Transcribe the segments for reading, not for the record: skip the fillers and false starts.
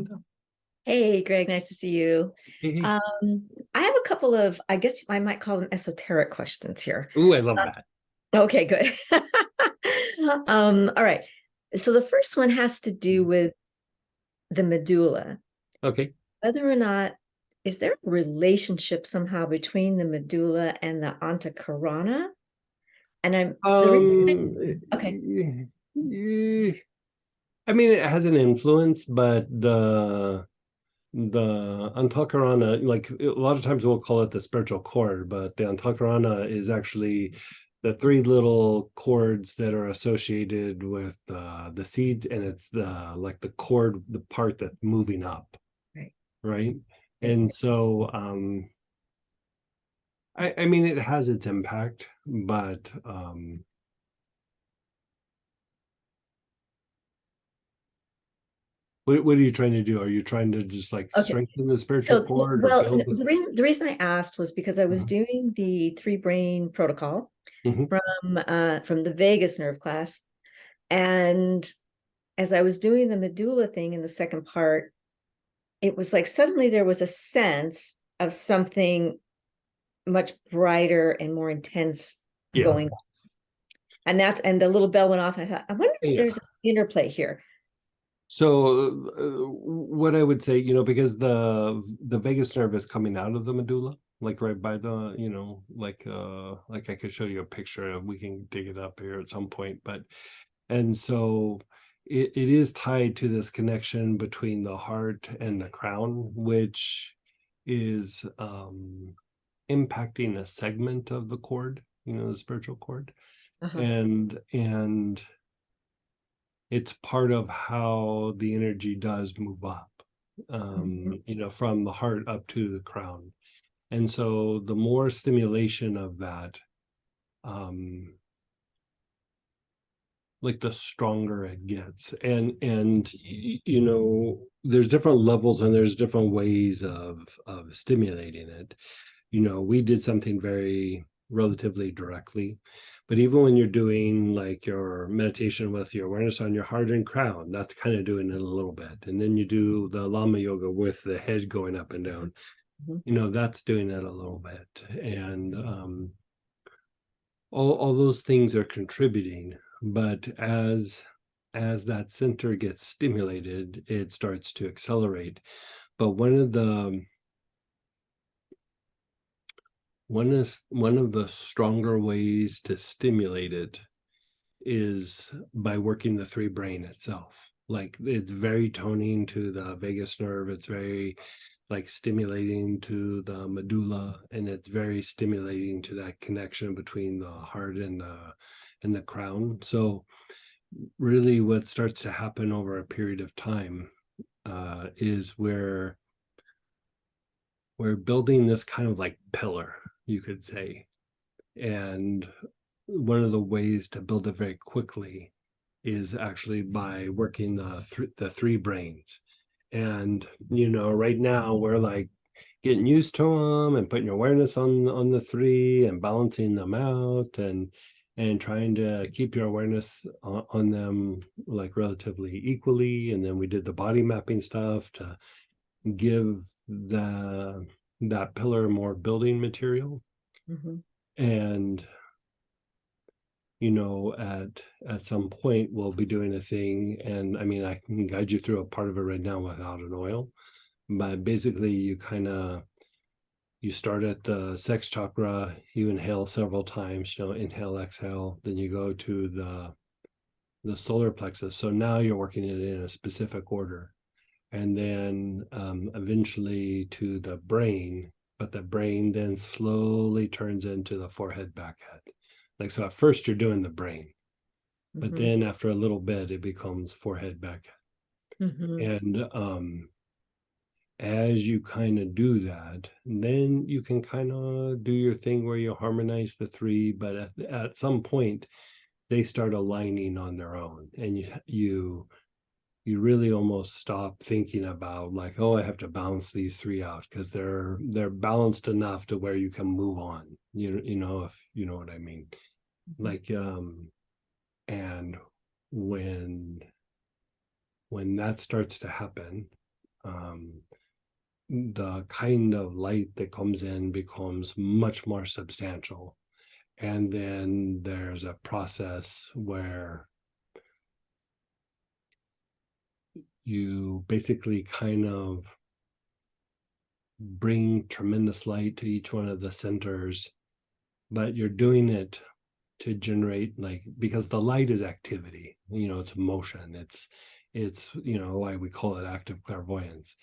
Linda. Hey, Greg, nice to see you. Hey, hey. I have a couple of, I guess I might call them esoteric questions here. Ooh, I love that. Okay, good. All right. So the first one has to do with the medulla. Okay. Whether or not, is there a relationship somehow between the medulla and the antecorona? And I'm the reason, Um, okay, eh, I mean, it has an influence, but the Antakarana, like a lot of times we'll call it the spiritual cord, but the Antakarana is actually the three little cords that are associated with the seeds, and it's the like the cord, the part that's moving up, right, right? right. And so I mean, it has its impact, but what are you trying to do? Are you trying to just like Okay. strengthen the spiritual So, cord or well, build it? the reason I asked was because I was Uh-huh. doing the three brain protocol Mhm. from the vagus nerve class. And as I was doing the medulla thing in the second part, it was like suddenly there was a sense of something much brighter and more intense Yeah, going on. And the little bell went off. And I thought, I wonder if yeah. there's an interplay here. So what I would say, because the vagus nerve is coming out of the medulla, like right by the, like I could show you a picture of, we can dig it up here at some point, but and so it is tied to this connection between the heart and the crown, which is impacting a segment of the cord, the spiritual cord. Uh-huh. And it's part of how the energy does move up, Mhm. from the heart up to the crown. And so the more stimulation of that, um, like the stronger it gets. And there's different levels and there's different ways of stimulating it. We did something very relatively directly, but even when you're doing like your meditation with your awareness on your heart and crown, that's kind of doing it a little bit. And then you do the lama yoga with the head going up and down, Mhm. that's doing it a little bit. And all those things are contributing, but as that center gets stimulated, it starts to accelerate. But one of the stronger ways to stimulate it is by working the three brain itself. Like, it's very toning to the vagus nerve, it's very like stimulating to the medulla, and it's very stimulating to that connection between the heart and the crown. So really what starts to happen over a period of time is where we're building this kind of like pillar, you could say. And one of the ways to build it very quickly is actually by working the three brains. And right now we're like getting used to them and putting your awareness on the three and balancing them out, and trying to keep your awareness on them like relatively equally. And then we did the body mapping stuff to give that pillar more building material. Mhm. And at some point we'll be doing a thing, and I mean, I can guide you through a part of it right now without an oil. But basically you start at the sex chakra, you inhale several times, inhale, exhale, then you go to the solar plexus. So now you're working it in a specific order, and then eventually to the brain, but the brain then slowly turns into the forehead, back head. Like, so at first you're doing the brain, but Mhm. then after a little bit it becomes forehead, back Mhm. head. And as you kind of do that, then you can kind of do your thing where you harmonize the three, but at some point they start aligning on their own, and you really almost stop thinking about like, oh, I have to balance these three out, because they're balanced enough to where you can move on, if you know what I mean. Mhm. Like, and when that starts to happen, the kind of light that comes in becomes much more substantial. And then there's a process where you basically kind of bring tremendous light to each one of the centers, but you're doing it to generate, like, because the light is activity, it's motion, it's why we call it active clairvoyance.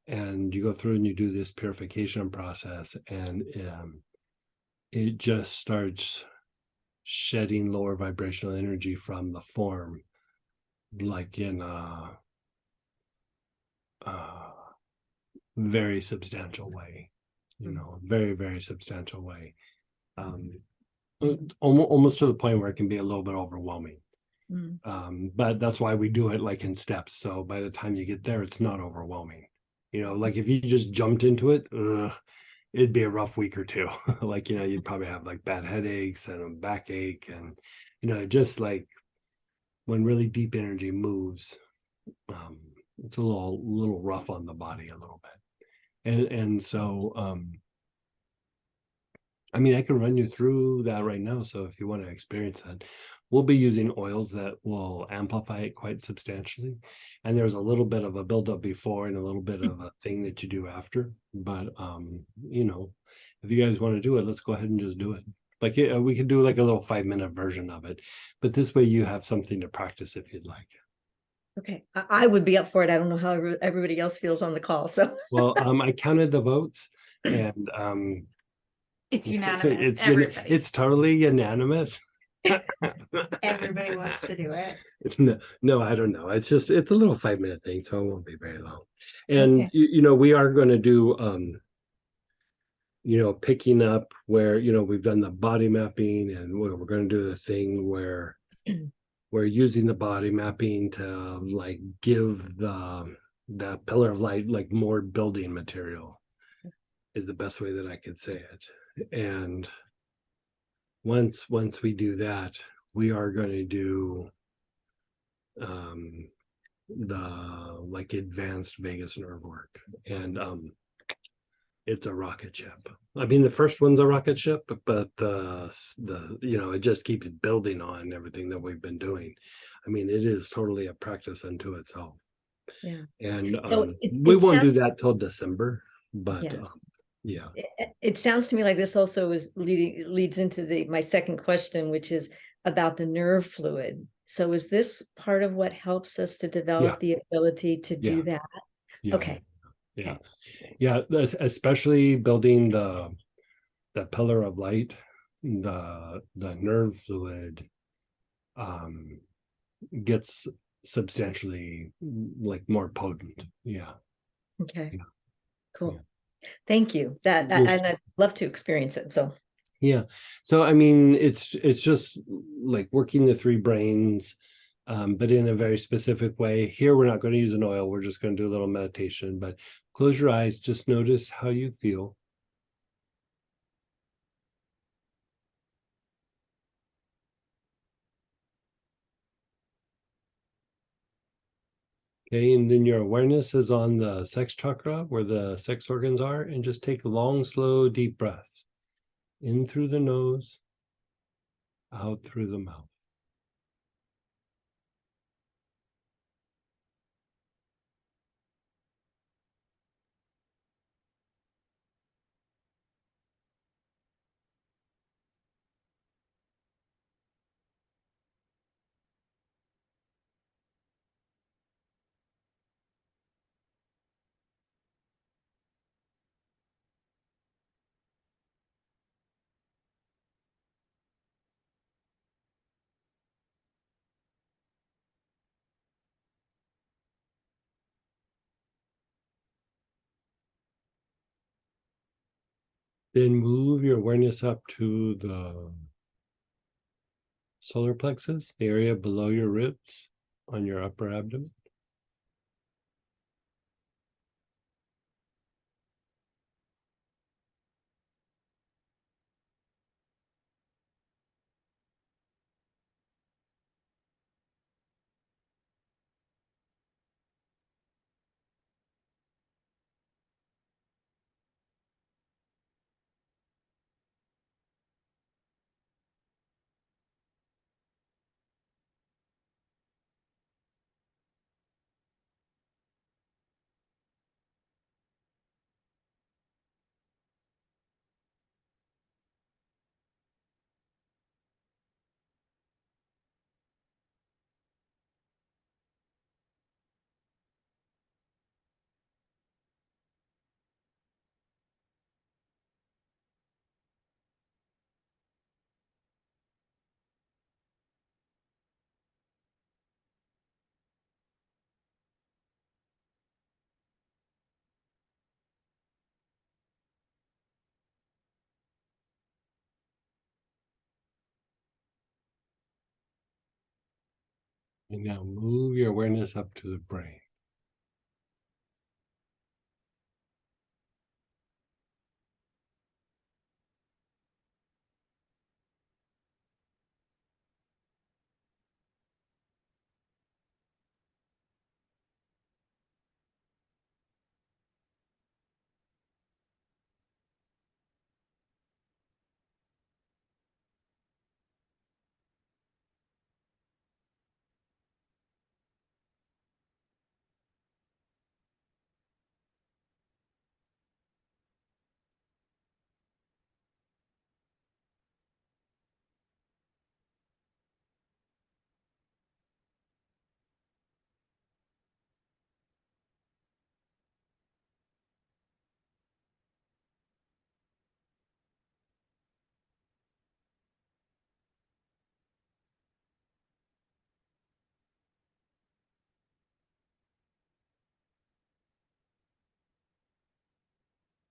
And you go through and you do this purification process, and it just starts shedding lower vibrational energy from the form, like in a very substantial way, very, very substantial way. Almost to the point where it can be a little bit overwhelming. Mm. But that's why we do it like in steps. So by the time you get there, it's not overwhelming. Like if you just jumped into it, it'd be a rough week or two. Like, you'd probably have like bad headaches and a backache, and, just like when really deep energy moves, it's a little rough on the body a little bit. And so, I mean, I can run you through that right now. So if you want to experience that, we'll be using oils that will amplify it quite substantially. And there's a little bit of a buildup before and a little bit of a thing that you do after. But, if you guys want to do it, let's go ahead and just do it. Like, we could do like a little 5-minute version of it, but this way you have something to practice if you'd like. Okay, I would be up for it. I don't know how everybody else feels on the call, so. Well, I counted the votes, and It's unanimous. Everybody. it's totally unanimous. Everybody wants to do it. No, I don't know. It's a little 5-minute thing, so it won't be very long. And Okay. we are going to do picking up where we've done the body mapping, and we're going to do the thing where we're using the body mapping to like give the pillar of light like more building material, is the best way that I could say it. And once we do that, we are going to do the like advanced vagus nerve work, and it's a rocket ship. I mean, the first one's a rocket ship, but the it just keeps building on everything that we've been doing. I mean, it is totally a practice unto itself. Yeah. And So we won't do that till December, but Yeah. yeah. It sounds to me like this also leads into my second question, which is about the nerve fluid. So is this part of what helps us to develop the ability to do that? Yeah. Okay. Yeah. Okay. Yeah. Especially building the pillar of light, the nerve fluid gets substantially like more potent. Yeah. Okay. Yeah. Cool. Yeah. Thank you. And I'd love to experience it. So yeah. So I mean, it's just like working the three brains, but in a very specific way. Here we're not going to use an oil, we're just going to do a little meditation, but close your eyes, just notice how you feel. Okay, and then your awareness is on the sex chakra where the sex organs are, and just take long, slow, deep breaths in through the nose, out through the mouth. Then move your awareness up to the solar plexus, the area below your ribs on your upper abdomen. And now move your awareness up to the brain.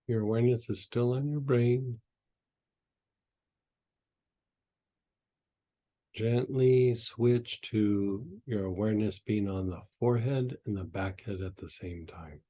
Your awareness is still on your brain. Gently switch to your awareness being on the forehead and the back head at the same time.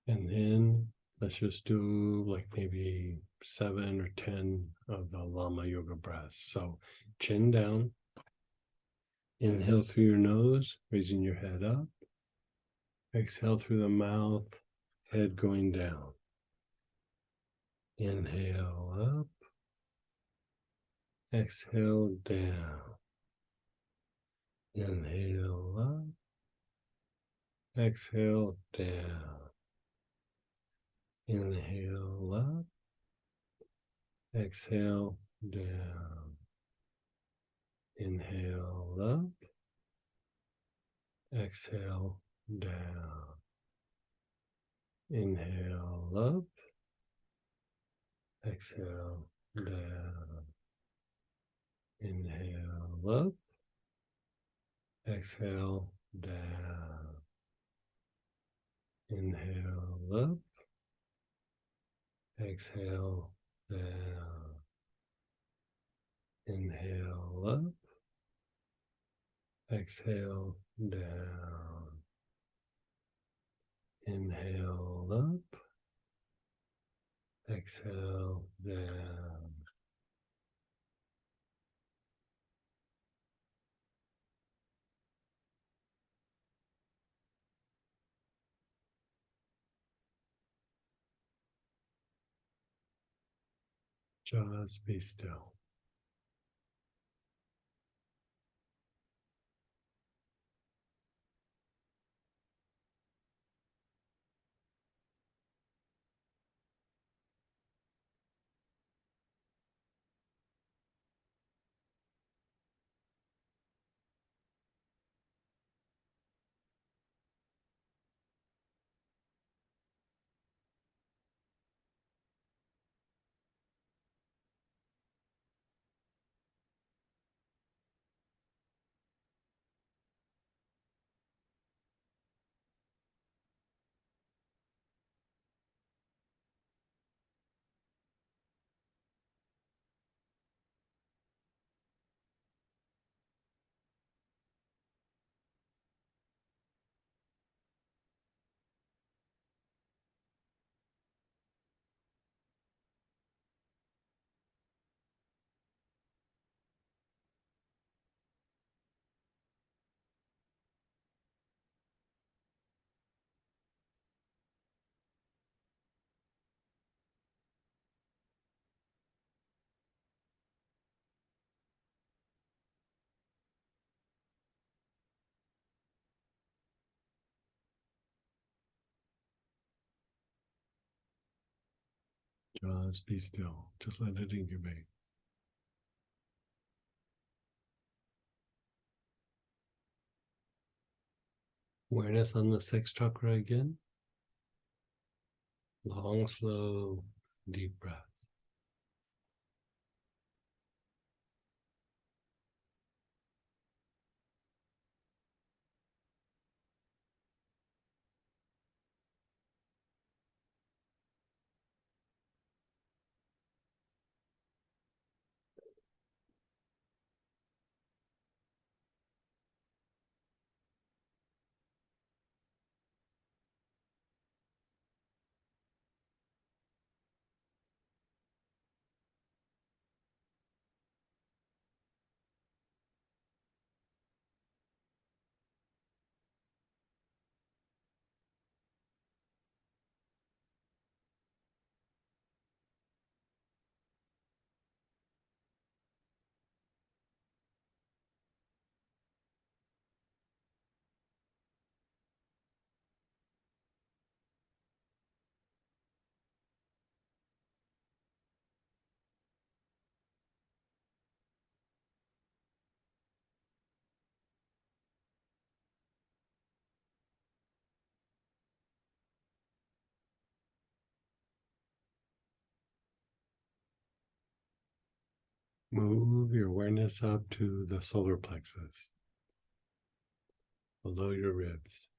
And then let's just do like maybe 7 or 10 of the Lama Yoga breaths. So chin down, inhale through your nose, raising your head up. Exhale through the mouth, head going down. Inhale up, exhale down. Inhale up, exhale down. Inhale up, exhale down. Inhale up, exhale down. Inhale up, exhale down. Inhale up, exhale down. Inhale up, exhale down. Inhale up, exhale down. Inhale up, exhale down. Just be still. Just be still. Just let it incubate. Awareness on the sixth chakra again. Long, slow, deep breath. Move your awareness up to the solar plexus, below your ribs.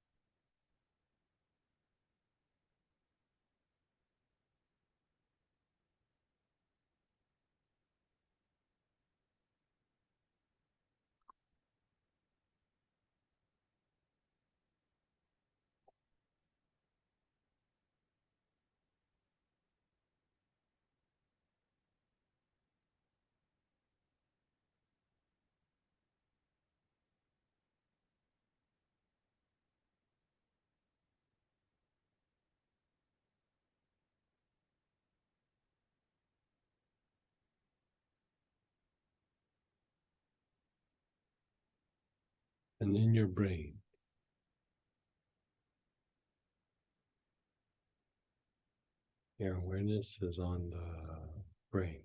And in your brain, your awareness is on the brain.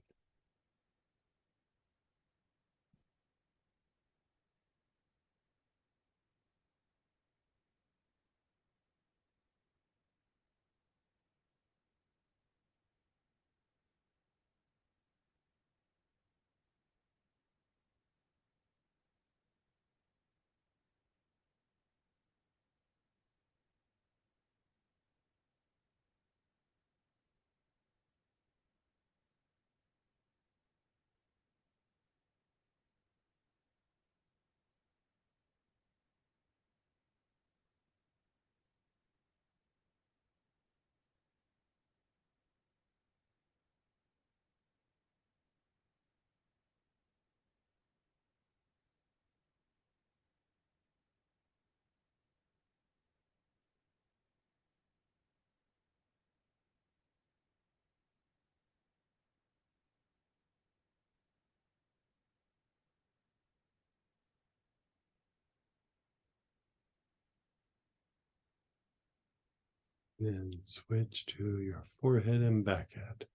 Then switch to your forehead and back head.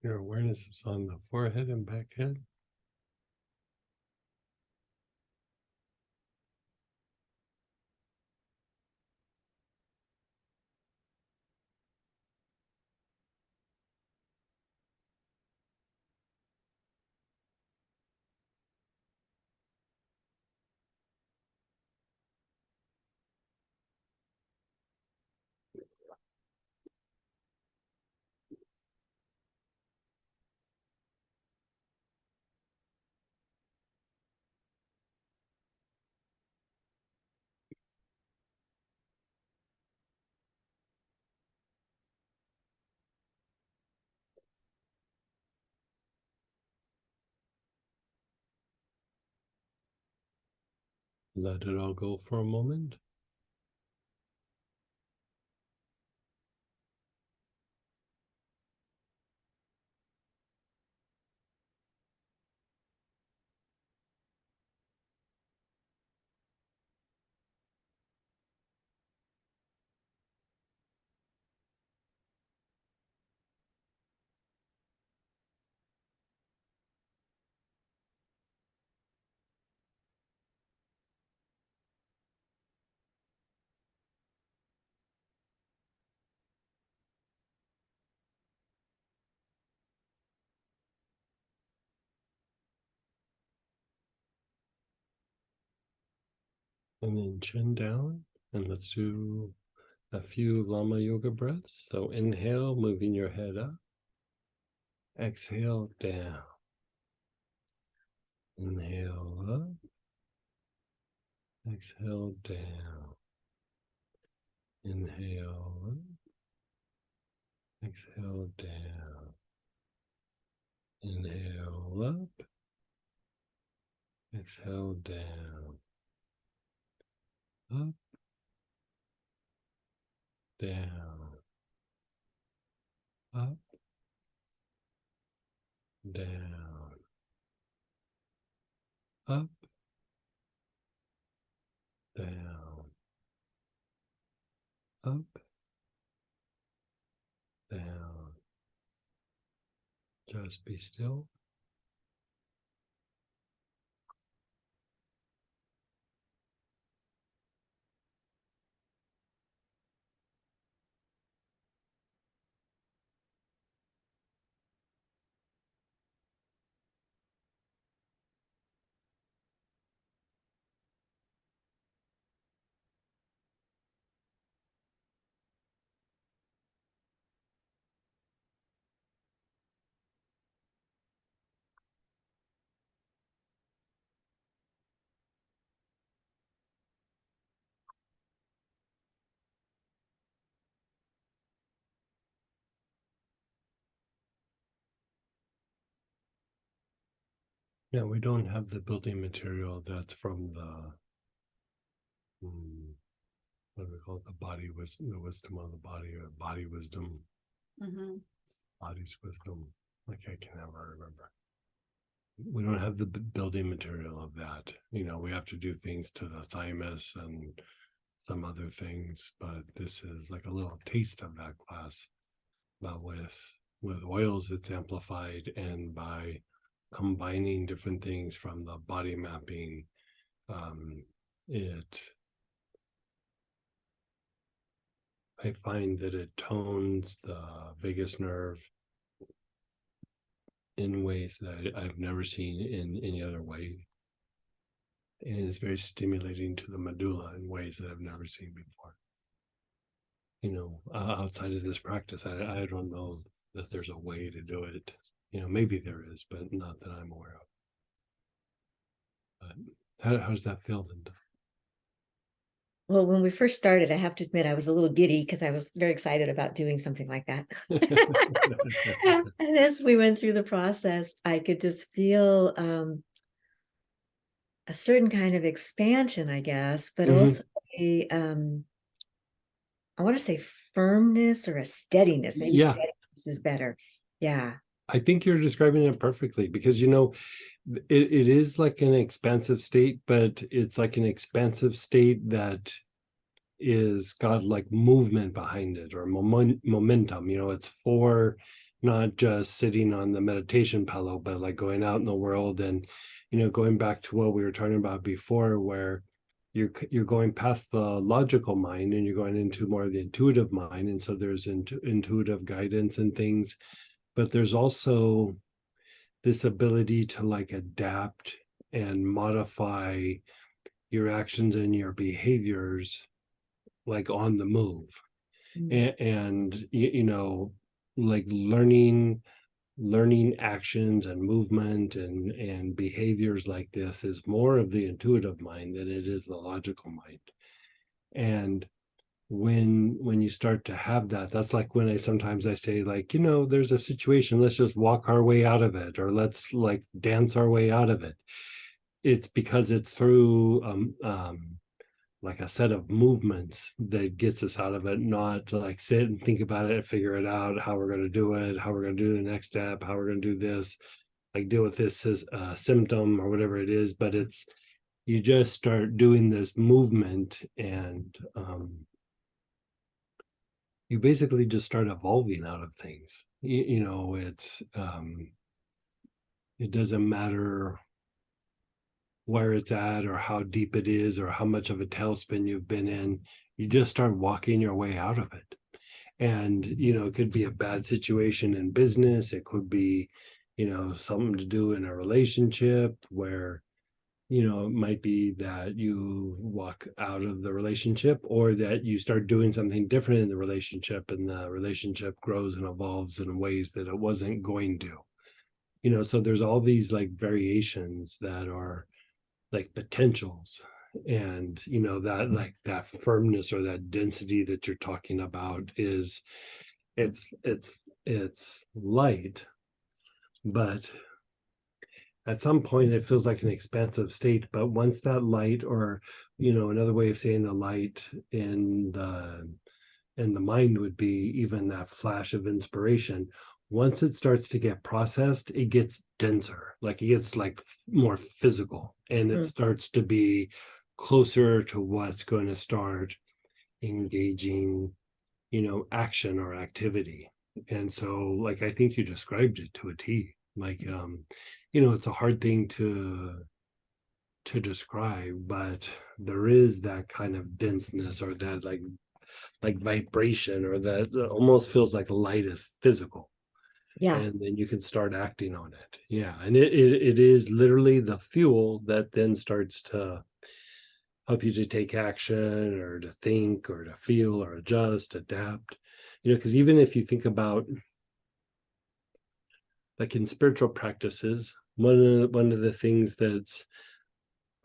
Your awareness is on the forehead and back head. Let it all go for a moment. And then chin down. And let's do a few Lama Yoga breaths. So inhale, moving your head up. Exhale, down. Inhale up. Exhale, down. Inhale up. Exhale, down. Inhale up. Exhale, down. Up, down. Up, down. Up, down. Up, down. Just be still. Yeah, we don't have the building material that's from the what do we call it? The body wisdom, the wisdom of the body, or body wisdom, body's wisdom. Like I can never remember. We don't have the building material of that. You know, we have to do things to the thymus and some other things, but this is like a little taste of that class. But with oils, it's amplified, and by combining different things from the body mapping, I find that it tones the vagus nerve in ways that I've never seen in any other way. And it's very stimulating to the medulla in ways that I've never seen before. You know, outside of this practice, I don't know that there's a way to do it. You know, maybe there is, but not that I'm aware of. But how does that feel, Linda? Well, when we first started, I have to admit, I was a little giddy because I was very excited about doing something like that. And as we went through the process, I could just feel a certain kind of expansion, I guess, but also a, I want to say firmness or a steadiness. Maybe steadiness is better. Yeah. I think you're describing it perfectly, because, you know, it is like an expansive state, but it's like an expansive state that is got like movement behind it, or momentum. You know, it's for not just sitting on the meditation pillow, but like going out in the world. And, you know, going back to what we were talking about before, where you're going past the logical mind and you're going into more of the intuitive mind. And so there's intuitive guidance and things, but there's also this ability to like adapt and modify your actions and your behaviors like on the move. And you know, like learning actions and movement and behaviors like this is more of the intuitive mind than it is the logical mind. And when you start to have that, that's like when I sometimes I say, like, you know, there's a situation, let's just walk our way out of it, or let's like dance our way out of it. it's because it's through like a set of movements that gets us out of it, not to like sit and think about it, figure it out, how we're going to do it, how we're going to do the next step, how we're going to do this, like deal with this as a symptom or whatever it is. But it's, you just start doing this movement, and you basically just start evolving out of things. You know, it's it doesn't matter where it's at or how deep it is or how much of a tailspin you've been in. You just start walking your way out of it. And you know, it could be a bad situation in business, it could be, you know, something to do in a relationship where, you know, it might be that you walk out of the relationship, or that you start doing something different in the relationship, and the relationship grows and evolves in ways that it wasn't going to. You know, so there's all these like variations that are like potentials. And you know, that like that firmness or that density that you're talking about is, it's light, but at some point it feels like an expansive state. But once that light, or you know, another way of saying the light in the mind would be even that flash of inspiration, once it starts to get processed, it gets denser, like it gets like more physical, and it Mm. starts to be closer to what's going to start engaging, you know, action or activity. And so like I think you described it to a T. Like you know, it's a hard thing to describe, but there is that kind of denseness, or that like vibration, or that almost feels like light is physical, Yeah. and then you can start acting on it. Yeah, and it is literally the fuel that then starts to help you to take action, or to think, or to feel, or adjust, adapt. You know, because even if you think about like in spiritual practices, one of the things that's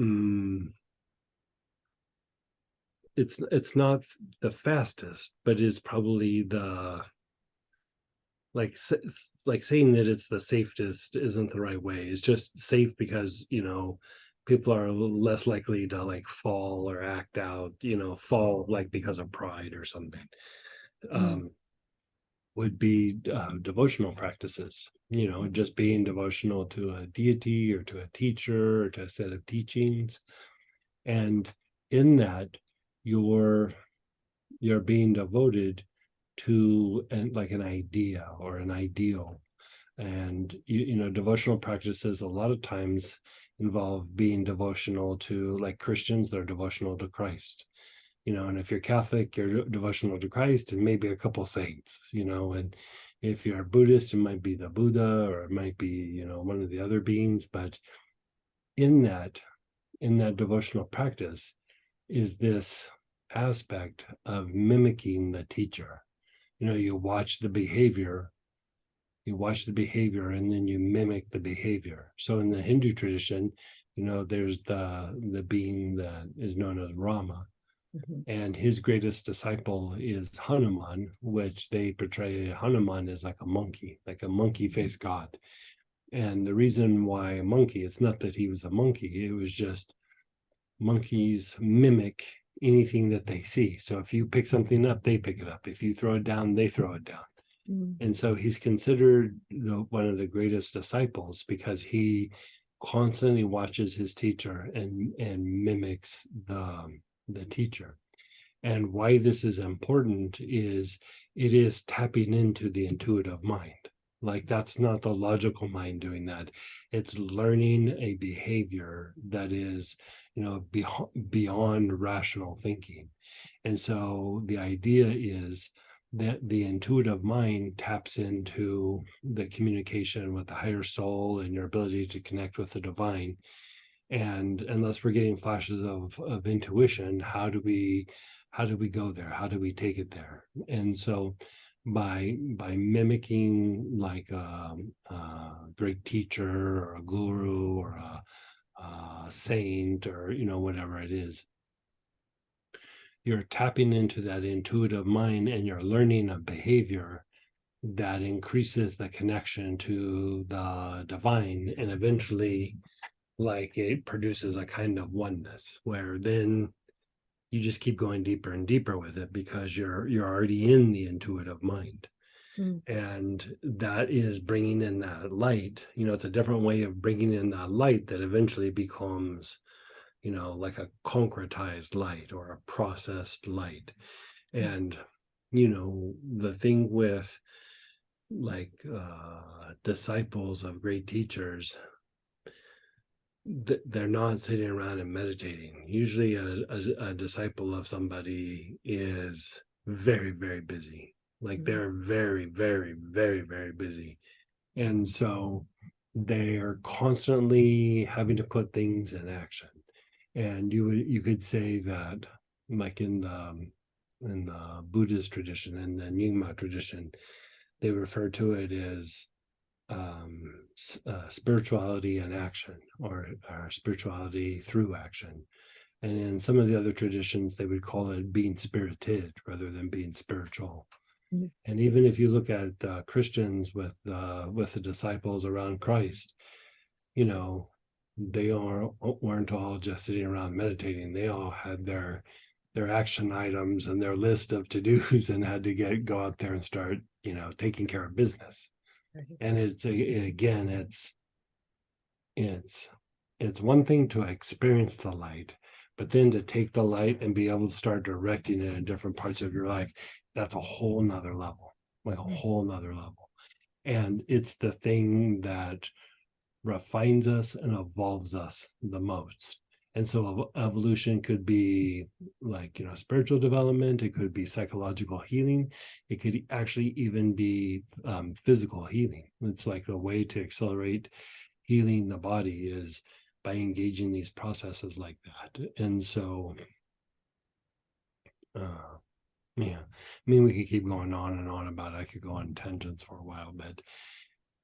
mm, it's not the fastest, but is probably the like like saying that it's the safest isn't the right way. It's just safe because, you know, people are less likely to like fall or act out, you know, fall like because of pride or something. Mm. um would be devotional practices, you know, just being devotional to a deity or to a teacher or to a set of teachings. And in that, you're you're being devoted to like an idea or an ideal. And you know, devotional practices a lot of times involve being devotional to, like Christians, they're devotional to Christ, you know. And if you're Catholic, you're devotional to Christ and maybe a couple saints, you know. And if you're Buddhist, it might be the Buddha, or it might be, you know, one of the other beings. But in that, in that devotional practice is this aspect of mimicking the teacher. You know, you watch the behavior and then you mimic the behavior. So in the Hindu tradition, you know, there's the being that is known as Rama, Mhm. and his greatest disciple is Hanuman, which they portray Hanuman as like a monkey faced god. And the reason why a monkey, it's not that he was a monkey, it was just monkeys mimic anything that they see. So if you pick something up, they pick it up. If you throw it down, they throw it down. Mm. And so he's considered, you know, one of the greatest disciples because he constantly watches his teacher and mimics the teacher. And why this is important is it is tapping into the intuitive mind. Like that's not the logical mind doing that. It's learning a behavior that is, you know, beyond rational thinking. And so the idea is that the intuitive mind taps into the communication with the higher soul and your ability to connect with the divine. And unless we're getting flashes of intuition, how do we go there? How do we take it there? And so by mimicking like a great teacher or a guru or a saint, or you know, whatever it is, you're tapping into that intuitive mind and you're learning a behavior that increases the connection to the divine. And eventually like it produces a kind of oneness where then you just keep going deeper and deeper with it because you're already in the intuitive mind. Mm. And that is bringing in that light. It's a different way of bringing in that light that eventually becomes, like a concretized light or a processed light. And the thing with like disciples of great teachers, they're not sitting around and meditating. Usually a disciple of somebody is very, very busy. Like they're very, very, very, very busy. And so they are constantly having to put things in action. And you could say that, like in the Buddhist tradition, in the Nyingma tradition, they refer to it as spirituality and action, or spirituality through action. And in some of the other traditions, they would call it being spirited rather than being spiritual. Mhm. And even if you look at Christians with the disciples around Christ, they weren't all just sitting around meditating. They all had their action items and their list of to-dos and had to go out there and start, taking care of business. Right. And it's one thing to experience the light, but then to take the light and be able to start directing it in different parts of your life, that's a whole nother level, like a whole nother level. And it's the thing that refines us and evolves us the most. And so evolution could be like, spiritual development, it could be psychological healing, it could actually even be physical healing. It's like the way to accelerate healing the body is by engaging these processes like that. And so, yeah, I mean, we could keep going on and on about it. I could go on tangents for a while, but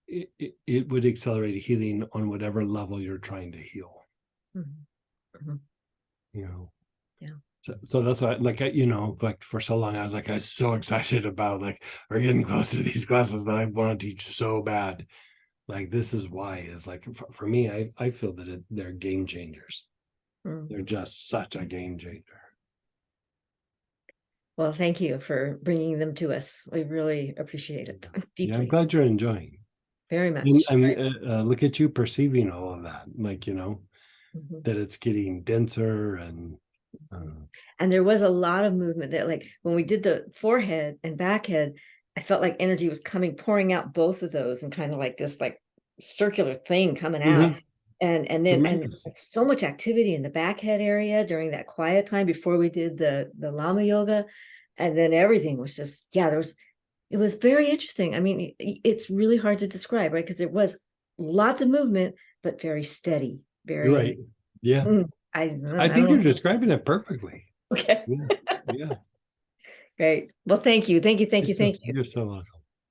it would accelerate healing on whatever level you're trying to heal. Mm-hmm. Mm-hmm. Yeah. So that's why, like, like for so long, I was so excited about, like, we're getting close to these classes that I want to teach so bad. Like, this is why is like, for me, I feel that they're game changers. Mm. They're just such a game changer. Well, thank you for bringing them to us. We really appreciate it deeply. Yeah, I'm glad you're enjoying. Very much. I mean, look at you perceiving all of that, like, Mm-hmm. that it's getting denser and there was a lot of movement that, like when we did the forehead and back head, I felt like energy was pouring out both of those and kind of like this like circular thing coming out. And then so much activity in the back head area during that quiet time before we did the Lama yoga. And then everything was just, it was very interesting. I mean, it's really hard to describe, right? Because there was lots of movement, but very steady, very. You're right. Yeah. I think you're describing it perfectly. Okay. Yeah. Great. Well, thank you. Thank you. You're so welcome.